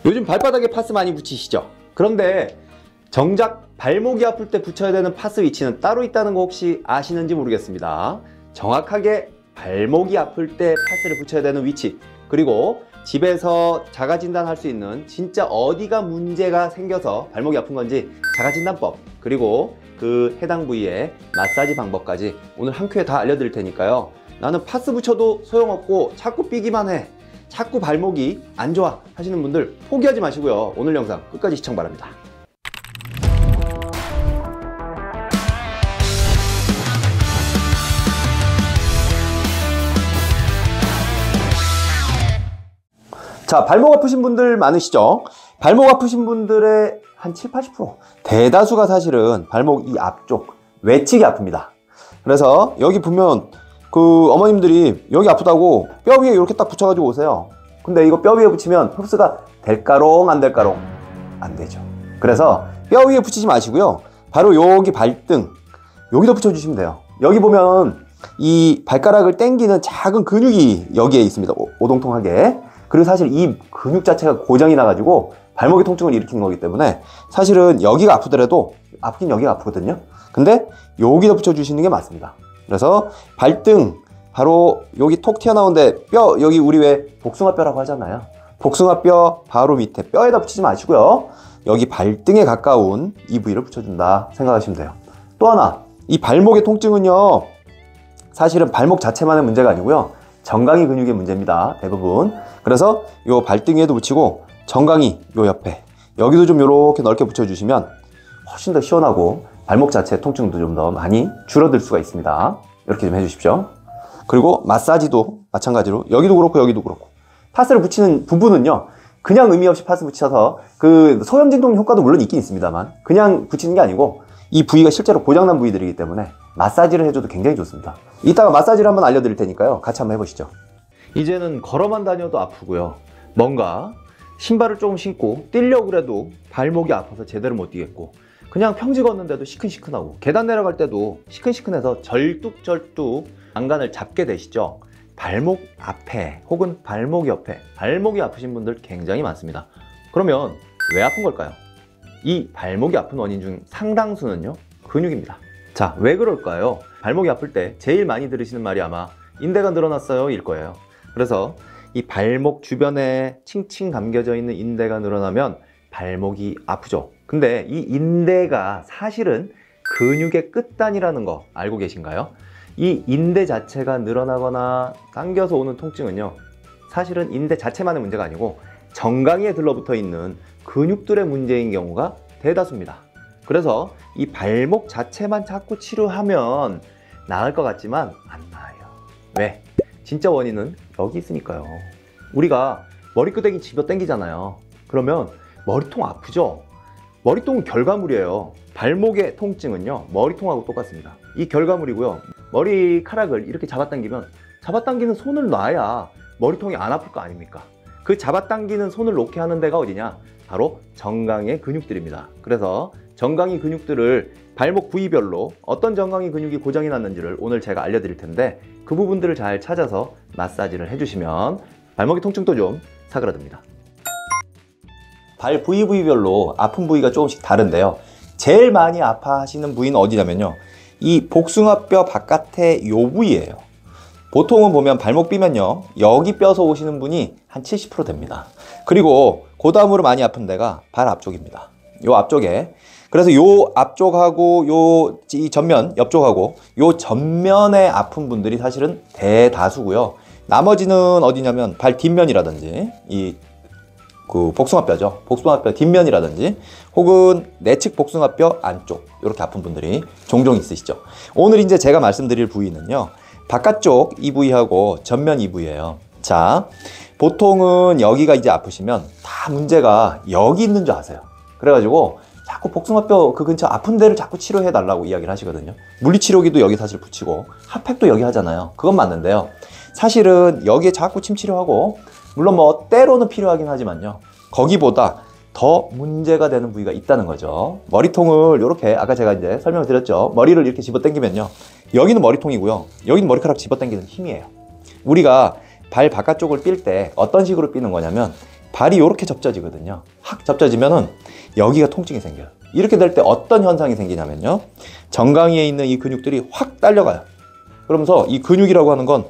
요즘 발바닥에 파스 많이 붙이시죠? 그런데 정작 발목이 아플 때 붙여야 되는 파스 위치는 따로 있다는 거 혹시 아시는지 모르겠습니다. 정확하게 발목이 아플 때 파스를 붙여야 되는 위치, 그리고 집에서 자가진단할 수 있는 진짜 어디가 문제가 생겨서 발목이 아픈 건지 자가진단법, 그리고 그 해당 부위의 마사지 방법까지 오늘 한 큐에 다 알려드릴 테니까요. 나는 파스 붙여도 소용없고 자꾸 삐기만 해, 자꾸 발목이 안 좋아 하시는 분들 포기하지 마시고요. 오늘 영상 끝까지 시청 바랍니다. 자, 발목 아프신 분들 많으시죠? 발목 아프신 분들의 한 7~80% 대다수가 사실은 발목 이 앞쪽 외측이 아픕니다. 그래서 여기 보면 그 어머님들이 여기 아프다고 뼈 위에 이렇게 딱 붙여가지고 오세요. 근데 이거 뼈 위에 붙이면 흡수가 될까롱 안 될까롱? 안 되죠. 그래서 뼈 위에 붙이지 마시고요. 바로 여기 발등 여기다 붙여주시면 돼요. 여기 보면 이 발가락을 당기는 작은 근육이 여기에 있습니다. 오동통하게. 그리고 사실 이 근육 자체가 고장이 나가지고 발목의 통증을 일으키는 거기 때문에 사실은 여기가 아프더라도 아프긴 여기가 아프거든요. 근데 여기다 붙여주시는 게 맞습니다. 그래서 발등 바로 여기 톡 튀어나오는데 뼈, 여기 우리 왜 복숭아뼈라고 하잖아요. 복숭아뼈 바로 밑에 뼈에다 붙이지 마시고요. 여기 발등에 가까운 이 부위를 붙여준다 생각하시면 돼요. 또 하나, 이 발목의 통증은요 사실은 발목 자체만의 문제가 아니고요, 정강이 근육의 문제입니다. 대부분. 그래서 요 발등 위에도 붙이고 정강이 요 옆에 여기도 좀 이렇게 넓게 붙여주시면 훨씬 더 시원하고 발목 자체의 통증도 좀 더 많이 줄어들 수가 있습니다. 이렇게 좀 해주십시오. 그리고 마사지도 마찬가지로 여기도 그렇고 여기도 그렇고 파스를 붙이는 부분은요, 그냥 의미 없이 파스 붙여서 그 소염진동 효과도 물론 있긴 있습니다만 그냥 붙이는 게 아니고 이 부위가 실제로 고장난 부위들이기 때문에 마사지를 해줘도 굉장히 좋습니다. 이따가 마사지를 한번 알려드릴 테니까요. 같이 한번 해보시죠. 이제는 걸어만 다녀도 아프고요, 뭔가 신발을 조금 신고 뛰려고 그래도 발목이 아파서 제대로 못 뛰겠고, 그냥 평지 걷는데도 시큰시큰하고 계단 내려갈 때도 시큰시큰해서 절뚝절뚝 안간을 잡게 되시죠. 발목 앞에 혹은 발목 옆에 발목이 아프신 분들 굉장히 많습니다. 그러면 왜 아픈 걸까요? 이 발목이 아픈 원인 중 상당수는요 근육입니다. 자, 왜 그럴까요? 발목이 아플 때 제일 많이 들으시는 말이 아마 인대가 늘어났어요 일 거예요. 그래서 이 발목 주변에 칭칭 감겨져 있는 인대가 늘어나면 발목이 아프죠. 근데 이 인대가 사실은 근육의 끝단이라는 거 알고 계신가요? 이 인대 자체가 늘어나거나 당겨서 오는 통증은요 사실은 인대 자체만의 문제가 아니고 정강이에 들러붙어 있는 근육들의 문제인 경우가 대다수입니다. 그래서 이 발목 자체만 자꾸 치료하면 나을 것 같지만 안 나아요. 왜? 진짜 원인은 여기 있으니까요. 우리가 머리끄댕이 집어 당기잖아요. 그러면 머리통 아프죠? 머리통은 결과물이에요. 발목의 통증은요 머리통하고 똑같습니다. 이 결과물이고요. 머리카락을 이렇게 잡아당기면 잡아당기는 손을 놔야 머리통이 안 아플 거 아닙니까? 그 잡아당기는 손을 놓게 하는 데가 어디냐? 바로 정강이의 근육들입니다. 그래서 정강이 근육들을 발목 부위별로 어떤 정강이 근육이 고장이 났는지를 오늘 제가 알려드릴 텐데 그 부분들을 잘 찾아서 마사지를 해주시면 발목의 통증도 좀 사그라듭니다. 발 부위별로 아픈 부위가 조금씩 다른데요, 제일 많이 아파하시는 부위는 어디냐면요, 이 복숭아뼈 바깥에 요 부위예요. 보통은 보면 발목 삐면요 여기 뼈서 오시는 분이 한 70% 됩니다. 그리고 그 다음으로 많이 아픈 데가 발 앞쪽입니다. 요 앞쪽에. 그래서 요 앞쪽하고 요 이 전면 옆쪽하고 요 전면에 아픈 분들이 사실은 대다수고요. 나머지는 어디냐면 발 뒷면이라든지 이 그 복숭아뼈죠. 복숭아뼈 뒷면이라든지 혹은 내측 복숭아뼈 안쪽 이렇게 아픈 분들이 종종 있으시죠. 오늘 이제 제가 말씀드릴 부위는요 바깥쪽 이 부위하고 전면 이 부위예요. 자, 보통은 여기가 이제 아프시면 다 문제가 여기 있는 줄 아세요. 그래가지고 자꾸 복숭아뼈 그 근처 아픈 데를 자꾸 치료해 달라고 이야기를 하시거든요. 물리치료기도 여기 사실 붙이고 핫팩도 여기 하잖아요. 그건 맞는데요, 사실은 여기에 자꾸 침 치료하고 물론 뭐 때로는 필요하긴 하지만요 거기보다 더 문제가 되는 부위가 있다는 거죠. 머리통을 이렇게 아까 제가 이제 설명을 드렸죠. 머리를 이렇게 집어 당기면요 여기는 머리통이고요 여기는 머리카락 집어 당기는 힘이에요. 우리가 발 바깥쪽을 삘 때 어떤 식으로 삐는 거냐면 발이 이렇게 접져지거든요. 확 접져지면은 여기가 통증이 생겨요. 이렇게 될 때 어떤 현상이 생기냐면요, 정강이에 있는 이 근육들이 확 딸려가요. 그러면서 이 근육이라고 하는 건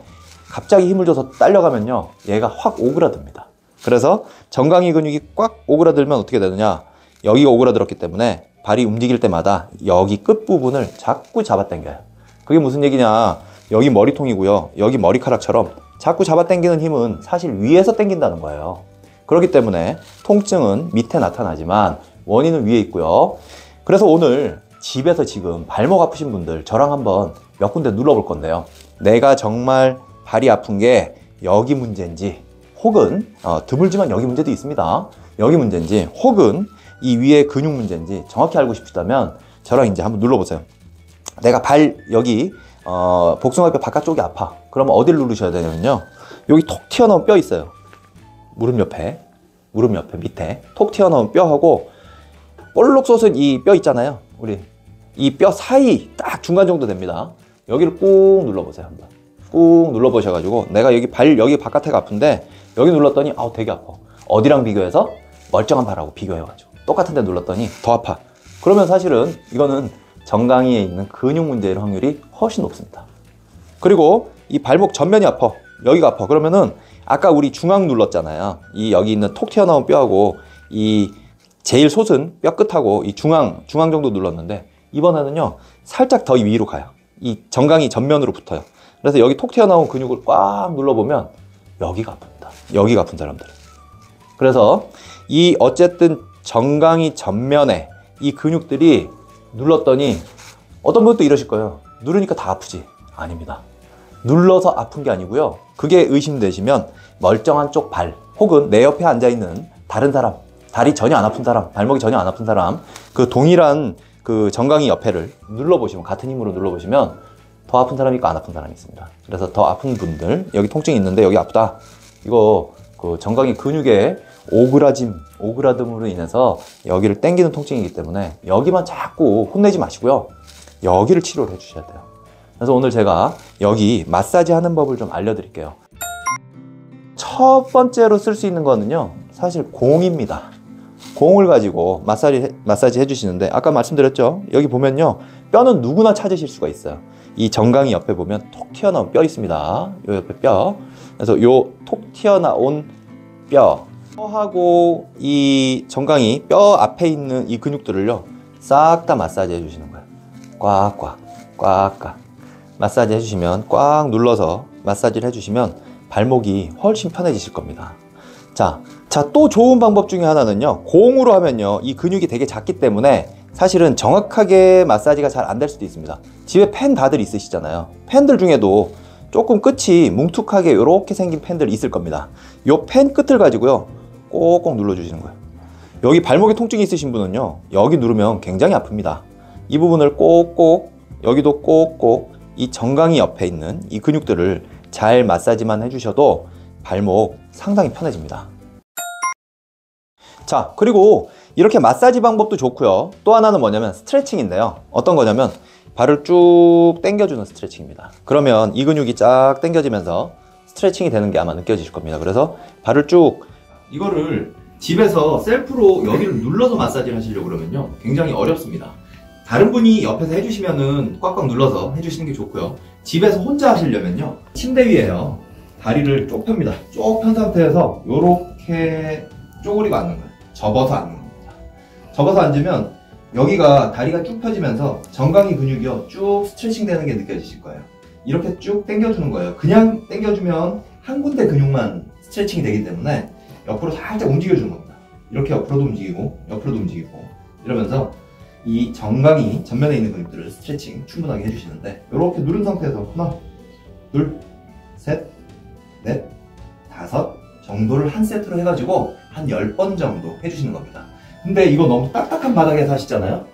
갑자기 힘을 줘서 딸려가면요, 얘가 확 오그라듭니다. 그래서 정강이 근육이 꽉 오그라들면 어떻게 되느냐, 여기가 오그라들었기 때문에 발이 움직일 때마다 여기 끝부분을 자꾸 잡아당겨요. 그게 무슨 얘기냐, 여기 머리통이고요, 여기 머리카락처럼 자꾸 잡아당기는 힘은 사실 위에서 당긴다는 거예요. 그렇기 때문에 통증은 밑에 나타나지만 원인은 위에 있고요. 그래서 오늘 집에서 지금 발목 아프신 분들 저랑 한번 몇 군데 눌러볼 건데요, 내가 정말 발이 아픈 게 여기 문제인지, 혹은 드물지만 여기 문제도 있습니다, 여기 문제인지, 혹은 이 위에 근육 문제인지 정확히 알고 싶다면 저랑 이제 한번 눌러보세요. 내가 발 여기 복숭아뼈 바깥쪽이 아파. 그러면 어디를 누르셔야 되냐면요, 여기 톡 튀어나온 뼈 있어요. 무릎 옆에 밑에 톡 튀어나온 뼈하고 볼록 솟은 이 뼈 있잖아요. 우리 이 뼈 사이 딱 중간 정도 됩니다. 여기를 꾹 눌러보세요. 한번 꾹 눌러보셔가지고, 내가 여기 발 여기 바깥에가 아픈데 여기 눌렀더니 아우 되게 아파. 어디랑 비교해서? 멀쩡한 발하고 비교해가지고 똑같은 데 눌렀더니 더 아파. 그러면 사실은 이거는 정강이에 있는 근육 문제일 확률이 훨씬 높습니다. 그리고 이 발목 전면이 아파, 여기가 아파. 그러면은 아까 우리 중앙 눌렀잖아요. 이 여기 있는 톡 튀어나온 뼈하고 이 제일 솟은 뼈 끝하고 이 중앙 정도 눌렀는데, 이번에는요 살짝 더 위로 가요. 이 정강이 전면으로 붙어요. 그래서 여기 톡 튀어나온 근육을 꽉 눌러보면 여기가 아픕니다. 여기가 아픈 사람들은. 그래서 이 어쨌든 정강이 전면에 이 근육들이 눌렀더니, 어떤 분도 이러실 거예요. 누르니까 다 아프지? 아닙니다. 눌러서 아픈 게 아니고요, 그게 의심되시면 멀쩡한 쪽 발, 혹은 내 옆에 앉아있는 다른 사람, 다리 전혀 안 아픈 사람, 발목이 전혀 안 아픈 사람, 그 동일한 그 정강이 옆에를 눌러보시면, 같은 힘으로 눌러보시면 더 아픈 사람이 있고 안 아픈 사람이 있습니다. 그래서 더 아픈 분들, 여기 통증이 있는데 여기 아프다, 이거 그 정강이 근육의 오그라듦으로 인해서 여기를 당기는 통증이기 때문에 여기만 자꾸 혼내지 마시고요, 여기를 치료를 해주셔야 돼요. 그래서 오늘 제가 여기 마사지 하는 법을 좀 알려드릴게요. 첫 번째로 쓸 수 있는 거는요, 사실 공입니다. 공을 가지고 마사지 해주시는데, 아까 말씀드렸죠, 여기 보면요 뼈는 누구나 찾으실 수가 있어요. 이 정강이 옆에 보면 톡 튀어나온 뼈 있습니다. 요 옆에 뼈. 그래서 요 톡 튀어나온 뼈하고 이 정강이 뼈 앞에 있는 이 근육들을요 싹 다 마사지 해주시는 거예요. 꽉꽉 마사지 해주시면, 꽉 눌러서 마사지를 해주시면 발목이 훨씬 편해지실 겁니다. 자, 또 좋은 방법 중에 하나는요, 공으로 하면요 이 근육이 되게 작기 때문에 사실은 정확하게 마사지가 잘 안 될 수도 있습니다. 집에 펜 다들 있으시잖아요. 펜들 중에도 조금 끝이 뭉툭하게 이렇게 생긴 펜들 있을 겁니다. 이 펜 끝을 가지고요 꼭꼭 눌러주시는 거예요. 여기 발목에 통증이 있으신 분은요, 여기 누르면 굉장히 아픕니다. 이 부분을 꼭꼭, 여기도 꼭꼭, 이 정강이 옆에 있는 이 근육들을 잘 마사지만 해주셔도 발목 상당히 편해집니다. 자, 그리고 이렇게 마사지 방법도 좋고요, 또 하나는 뭐냐면 스트레칭인데요. 어떤 거냐면 발을 쭉 당겨주는 스트레칭입니다. 그러면 이 근육이 쫙 당겨지면서 스트레칭이 되는 게 아마 느껴지실 겁니다. 그래서 발을 쭉, 이거를 집에서 셀프로 여기를 눌러서 마사지를 하시려고 그러면요 굉장히 어렵습니다. 다른 분이 옆에서 해주시면은 꽉꽉 눌러서 해주시는 게 좋고요, 집에서 혼자 하시려면요 침대 위에요 다리를 쭉 펴니다. 쭉 편 상태에서 요렇게 쪼그리고 앉는 거예요. 접어서 앉는 겁니다. 접어서 앉으면 여기가 다리가 쭉 펴지면서 정강이 근육이요 쭉 스트레칭 되는 게 느껴지실 거예요. 이렇게 쭉 당겨주는 거예요. 그냥 당겨주면 한 군데 근육만 스트레칭이 되기 때문에 옆으로 살짝 움직여주는 겁니다. 이렇게 옆으로도 움직이고 옆으로도 움직이고 이러면서 이 정강이 전면에 있는 근육들을 스트레칭 충분하게 해주시는데, 이렇게 누른 상태에서 하나, 둘, 셋, 넷, 다섯 정도를 한 세트로 해가지고 한 10번 정도 해주시는 겁니다. 근데 이거 너무 딱딱한 바닥에서 하시잖아요.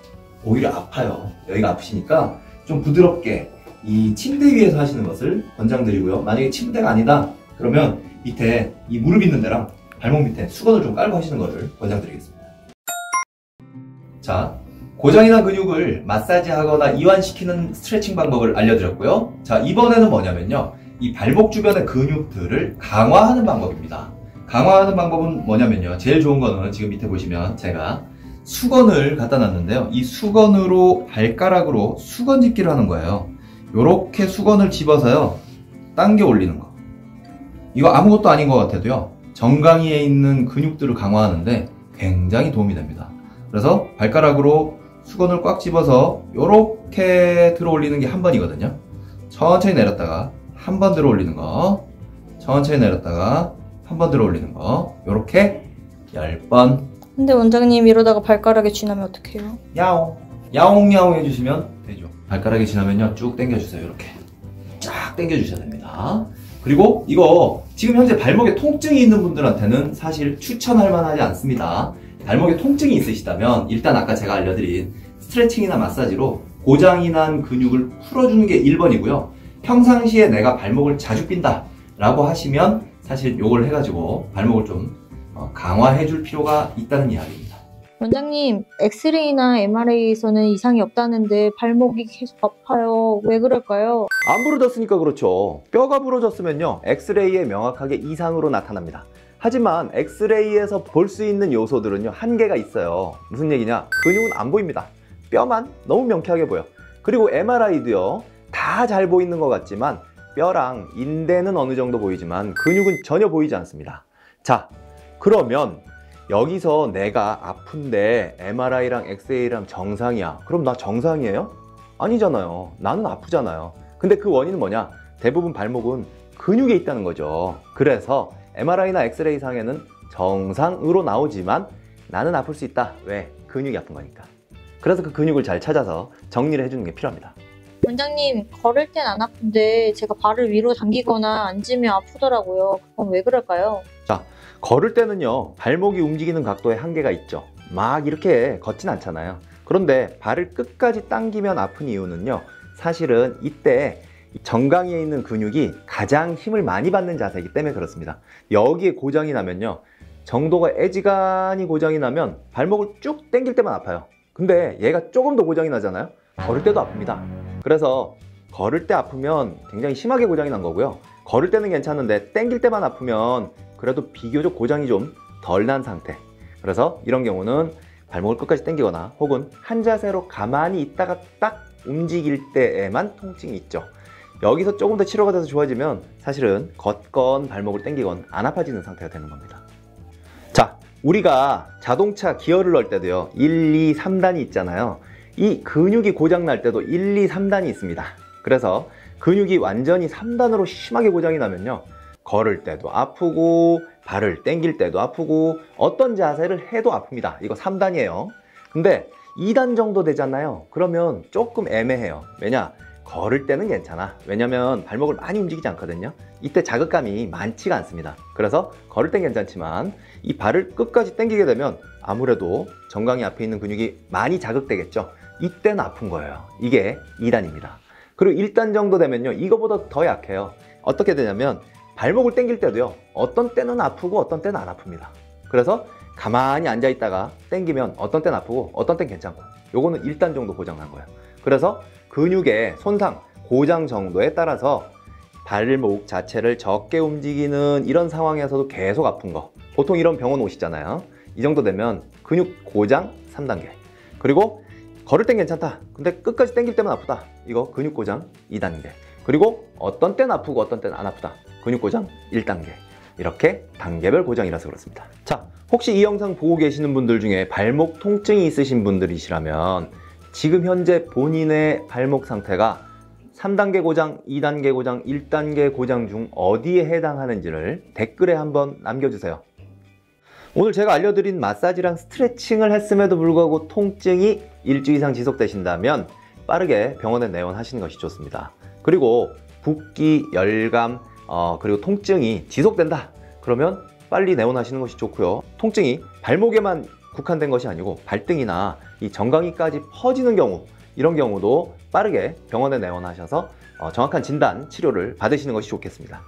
오히려 아파요. 여기가 아프시니까 좀 부드럽게 이 침대 위에서 하시는 것을 권장드리고요. 만약에 침대가 아니다 그러면 밑에 이 무릎 있는 데랑 발목 밑에 수건을 좀 깔고 하시는 것을 권장드리겠습니다. 자, 고장이 난 근육을 마사지하거나 이완시키는 스트레칭 방법을 알려드렸고요. 자, 이번에는 뭐냐면요, 이 발목 주변의 근육들을 강화하는 방법입니다. 강화하는 방법은 뭐냐면요. 제일 좋은 거는 지금 밑에 보시면 제가 수건을 갖다 놨는데요. 이 수건으로 발가락으로 수건 집기를 하는 거예요. 요렇게 수건을 집어서요. 당겨 올리는 거. 이거 아무것도 아닌 것 같아도요. 정강이에 있는 근육들을 강화하는데 굉장히 도움이 됩니다. 그래서 발가락으로 수건을 꽉 집어서 요렇게 들어 올리는 게 한 번이거든요. 천천히 내렸다가 한 번 들어 올리는 거, 천천히 내렸다가 한 번 들어 올리는 거, 요렇게 10번. 근데 원장님 이러다가 발가락에 쥐나면 어떡해요? 야옹 야옹야옹 해주시면 되죠. 발가락에 지나면요 쭉 당겨주세요. 이렇게 쫙 당겨주셔야 됩니다. 그리고 이거 지금 현재 발목에 통증이 있는 분들한테는 사실 추천할 만하지 않습니다. 발목에 통증이 있으시다면 일단 아까 제가 알려드린 스트레칭이나 마사지로 고장이 난 근육을 풀어주는 게 1번이고요. 평상시에 내가 발목을 자주 삔다 라고 하시면 사실 요걸 해가지고 발목을 좀 강화해 줄 필요가 있다는 이야기입니다. 원장님, 엑스레이나 MRA에서는 이상이 없다는데 발목이 계속 아파요. 왜 그럴까요? 안 부러졌으니까 그렇죠. 뼈가 부러졌으면요, 엑스레이에 명확하게 이상으로 나타납니다. 하지만 엑스레이에서 볼 수 있는 요소들은요, 한계가 있어요. 무슨 얘기냐? 근육은 안 보입니다. 뼈만 너무 명쾌하게 보여. 그리고 MRI도요, 다 잘 보이는 것 같지만 뼈랑 인대는 어느 정도 보이지만 근육은 전혀 보이지 않습니다. 자, 그러면 여기서 내가 아픈데 MRI랑 엑스레이랑 정상이야. 그럼 나 정상이에요? 아니잖아요. 나는 아프잖아요. 근데 그 원인은 뭐냐? 대부분 발목은 근육에 있다는 거죠. 그래서 MRI나 엑스레이 상에는 정상으로 나오지만 나는 아플 수 있다. 왜? 근육이 아픈 거니까. 그래서 그 근육을 잘 찾아서 정리를 해주는 게 필요합니다. 원장님, 걸을 땐 안 아픈데 제가 발을 위로 당기거나 앉으면 아프더라고요. 그건 왜 그럴까요? 자, 걸을 때는요, 발목이 움직이는 각도에 한계가 있죠. 막 이렇게 걷진 않잖아요. 그런데 발을 끝까지 당기면 아픈 이유는요, 사실은 이때 정강이에 있는 근육이 가장 힘을 많이 받는 자세이기 때문에 그렇습니다. 여기에 고장이 나면요, 정도가 애지간히 고장이 나면 발목을 쭉 당길 때만 아파요. 근데 얘가 조금 더 고장이 나잖아요. 걸을 때도 아픕니다. 그래서 걸을 때 아프면 굉장히 심하게 고장이 난 거고요. 걸을 때는 괜찮은데 당길 때만 아프면 그래도 비교적 고장이 좀 덜 난 상태. 그래서 이런 경우는 발목을 끝까지 당기거나 혹은 한 자세로 가만히 있다가 딱 움직일 때에만 통증이 있죠. 여기서 조금 더 치료가 돼서 좋아지면 사실은 걷건 발목을 당기건 안 아파지는 상태가 되는 겁니다. 자, 우리가 자동차 기어를 넣을 때도요, 1, 2, 3단이 있잖아요. 이 근육이 고장 날 때도 1, 2, 3단이 있습니다. 그래서 근육이 완전히 3단으로 심하게 고장이 나면요, 걸을 때도 아프고 발을 당길 때도 아프고 어떤 자세를 해도 아픕니다. 이거 3단이에요. 근데 2단 정도 되잖아요. 그러면 조금 애매해요. 왜냐? 걸을 때는 괜찮아. 왜냐면 발목을 많이 움직이지 않거든요. 이때 자극감이 많지가 않습니다. 그래서 걸을 땐 괜찮지만 이 발을 끝까지 당기게 되면 아무래도 정강이 앞에 있는 근육이 많이 자극되겠죠. 이때는 아픈 거예요. 이게 2단입니다. 그리고 1단 정도 되면요, 이거보다 더 약해요. 어떻게 되냐면 발목을 당길 때도요, 어떤 때는 아프고 어떤 때는 안 아픕니다. 그래서 가만히 앉아 있다가 당기면 어떤 때는 아프고 어떤 때는 괜찮고, 요거는 1단 정도 고장 난 거예요. 그래서 근육의 손상, 고장 정도에 따라서 발목 자체를 적게 움직이는 이런 상황에서도 계속 아픈 거, 보통 이런 병원 오시잖아요. 이 정도 되면 근육 고장 3단계. 그리고 걸을 땐 괜찮다. 근데 끝까지 당길 때만 아프다. 이거 근육 고장 2단계. 그리고 어떤 때는 아프고 어떤 때는 안 아프다. 근육 고장 1단계. 이렇게 단계별 고장이라서 그렇습니다. 자, 혹시 이 영상 보고 계시는 분들 중에 발목 통증이 있으신 분들이시라면 지금 현재 본인의 발목 상태가 3단계 고장, 2단계 고장, 1단계 고장 중 어디에 해당하는지를 댓글에 한번 남겨주세요. 오늘 제가 알려드린 마사지랑 스트레칭을 했음에도 불구하고 통증이 일주 이상 지속되신다면 빠르게 병원에 내원하시는 것이 좋습니다. 그리고 붓기, 열감, 그리고 통증이 지속된다. 그러면 빨리 내원하시는 것이 좋고요. 통증이 발목에만 국한된 것이 아니고 발등이나 이 정강이까지 퍼지는 경우, 이런 경우도 빠르게 병원에 내원하셔서 정확한 진단, 치료를 받으시는 것이 좋겠습니다.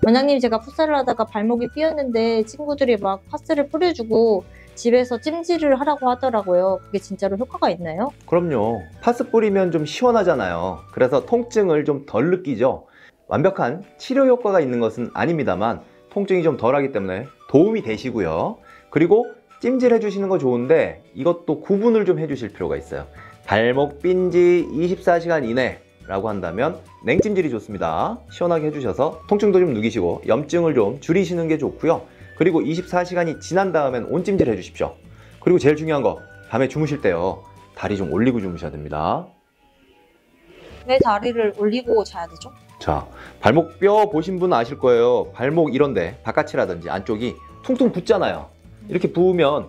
원장님, 제가 풋살을 하다가 발목이 삐었는데 친구들이 막 파스를 뿌려주고 집에서 찜질을 하라고 하더라고요. 그게 진짜로 효과가 있나요? 그럼요. 파스 뿌리면 좀 시원하잖아요. 그래서 통증을 좀 덜 느끼죠. 완벽한 치료 효과가 있는 것은 아닙니다만 통증이 좀 덜하기 때문에 도움이 되시고요. 그리고 찜질 해주시는 거 좋은데 이것도 구분을 좀 해주실 필요가 있어요. 발목 삔지 24시간 이내라고 한다면 냉찜질이 좋습니다. 시원하게 해주셔서 통증도 좀 누기시고 염증을 좀 줄이시는 게 좋고요. 그리고 24시간이 지난 다음엔 온찜질 해주십시오. 그리고 제일 중요한 거, 밤에 주무실 때요, 다리 좀 올리고 주무셔야 됩니다. 왜 다리를 올리고 자야 되죠? 자, 발목 뼈 보신 분 아실 거예요. 발목 이런데 바깥이라든지 안쪽이 퉁퉁 붓잖아요. 이렇게 부으면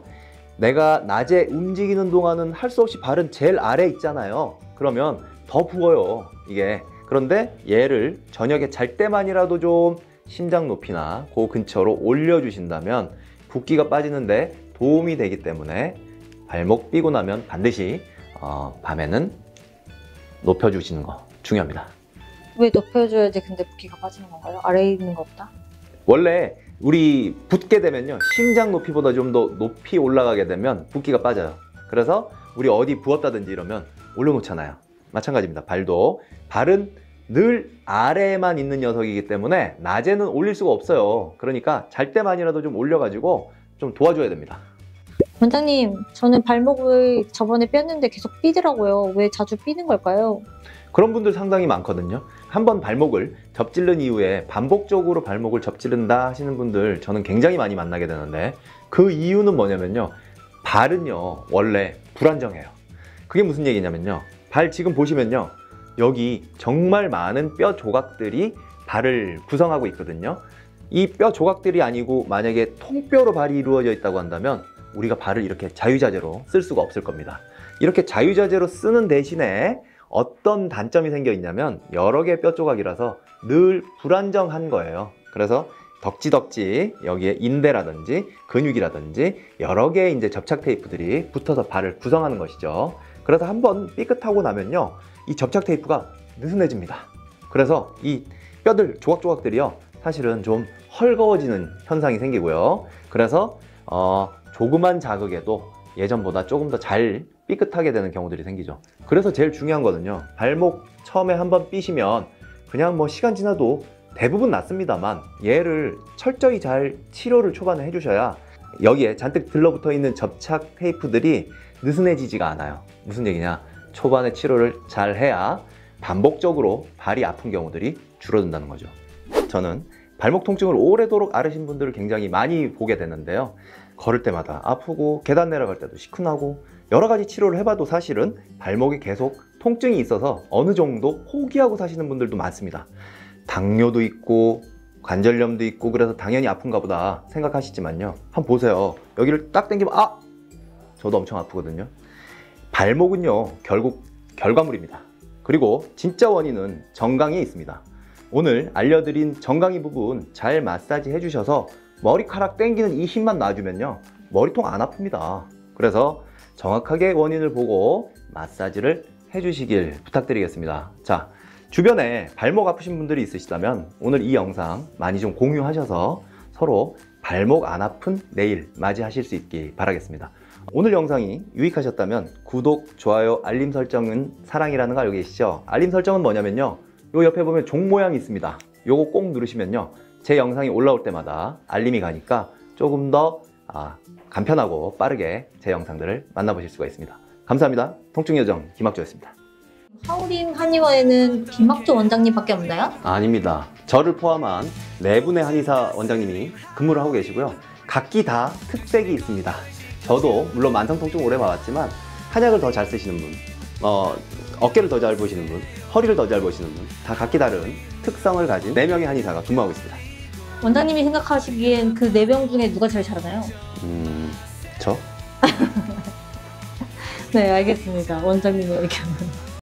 내가 낮에 움직이는 동안은 할 수 없이 발은 제일 아래 있잖아요. 그러면 더 부어요, 이게. 그런데 얘를 저녁에 잘 때만이라도 좀 심장 높이나 그 근처로 올려주신다면 붓기가 빠지는데 도움이 되기 때문에 발목 삐고 나면 반드시 밤에는 높여주시는 거 중요합니다. 왜 높여줘야지 근데 붓기가 빠지는 건가요? 아래에 있는 것보다? 원래 우리 붓게 되면요, 심장 높이보다 좀 더 높이 올라가게 되면 붓기가 빠져요. 그래서 우리 어디 부었다든지 이러면 올려놓잖아요. 마찬가지입니다. 발은 늘 아래에만 있는 녀석이기 때문에 낮에는 올릴 수가 없어요. 그러니까 잘 때만이라도 좀 올려가지고 좀 도와줘야 됩니다. 원장님, 저는 발목을 저번에 뺐는데 계속 삐더라고요. 왜 자주 삐는 걸까요? 그런 분들 상당히 많거든요. 한번 발목을 접질른 이후에 반복적으로 발목을 접지른다 하시는 분들 저는 굉장히 많이 만나게 되는데, 그 이유는 뭐냐면요, 발은요 원래 불안정해요. 그게 무슨 얘기냐면요, 발 지금 보시면요, 여기 정말 많은 뼈 조각들이 발을 구성하고 있거든요. 이 뼈 조각들이 아니고 만약에 통뼈로 발이 이루어져 있다고 한다면 우리가 발을 이렇게 자유자재로 쓸 수가 없을 겁니다. 이렇게 자유자재로 쓰는 대신에 어떤 단점이 생겨 있냐면 여러 개의 뼈 조각이라서 늘 불안정한 거예요. 그래서 덕지덕지 여기에 인대라든지 근육이라든지 여러 개의 이제 접착 테이프들이 붙어서 발을 구성하는 것이죠. 그래서 한번 삐끗하고 나면요, 이 접착 테이프가 느슨해집니다. 그래서 이 뼈들 조각조각들이요 사실은 좀 헐거워지는 현상이 생기고요. 그래서 조그만 자극에도 예전보다 조금 더 잘 삐끗하게 되는 경우들이 생기죠. 그래서 제일 중요한 거는요, 발목 처음에 한번 삐시면 그냥 뭐 시간 지나도 대부분 낫습니다만 얘를 철저히 잘 치료를 초반에 해주셔야 여기에 잔뜩 들러붙어 있는 접착 테이프들이 느슨해지지가 않아요. 무슨 얘기냐, 초반에 치료를 잘 해야 반복적으로 발이 아픈 경우들이 줄어든다는 거죠. 저는 발목 통증을 오래도록 앓으신 분들을 굉장히 많이 보게 되는데요, 걸을 때마다 아프고 계단 내려갈 때도 시큰하고 여러 가지 치료를 해봐도 사실은 발목에 계속 통증이 있어서 어느 정도 포기하고 사시는 분들도 많습니다. 당뇨도 있고 관절염도 있고 그래서 당연히 아픈가 보다 생각하시지만요, 한번 보세요. 여기를 딱 당기면 저도 엄청 아프거든요. 발목은요 결국 결과물입니다. 그리고 진짜 원인은 정강이에 있습니다. 오늘 알려드린 정강이 부분 잘 마사지 해주셔서 머리카락 당기는 이 힘만 놔주면요, 머리통 안 아픕니다. 그래서 정확하게 원인을 보고 마사지를 해주시길 부탁드리겠습니다. 자, 주변에 발목 아프신 분들이 있으시다면 오늘 이 영상 많이 좀 공유하셔서 서로 발목 안 아픈 내일 맞이하실 수 있길 바라겠습니다. 오늘 영상이 유익하셨다면 구독, 좋아요, 알림 설정은 사랑이라는 거 알고 계시죠? 알림 설정은 뭐냐면요, 요 옆에 보면 종 모양이 있습니다. 요거 꼭 누르시면요, 제 영상이 올라올 때마다 알림이 가니까 조금 더 간편하고 빠르게 제 영상들을 만나보실 수가 있습니다. 감사합니다. 통증요정 김학조였습니다. 하우림 한의원에는 김학조 원장님밖에 없나요? 아닙니다. 저를 포함한 4분의 한의사 원장님이 근무를 하고 계시고요. 각기 다 특색이 있습니다. 저도 물론 만성통증 오래 봐왔지만 한약을 더 잘 쓰시는 분, 어깨를 더 잘 보시는 분, 허리를 더 잘 보시는 분, 다 각기 다른 특성을 가진 4명의 한의사가 근무하고 있습니다. 원장님이 생각하시기엔 그 4명 중에 누가 제일 잘하나요? 저? 네, 알겠습니다. 원장님의 의견은.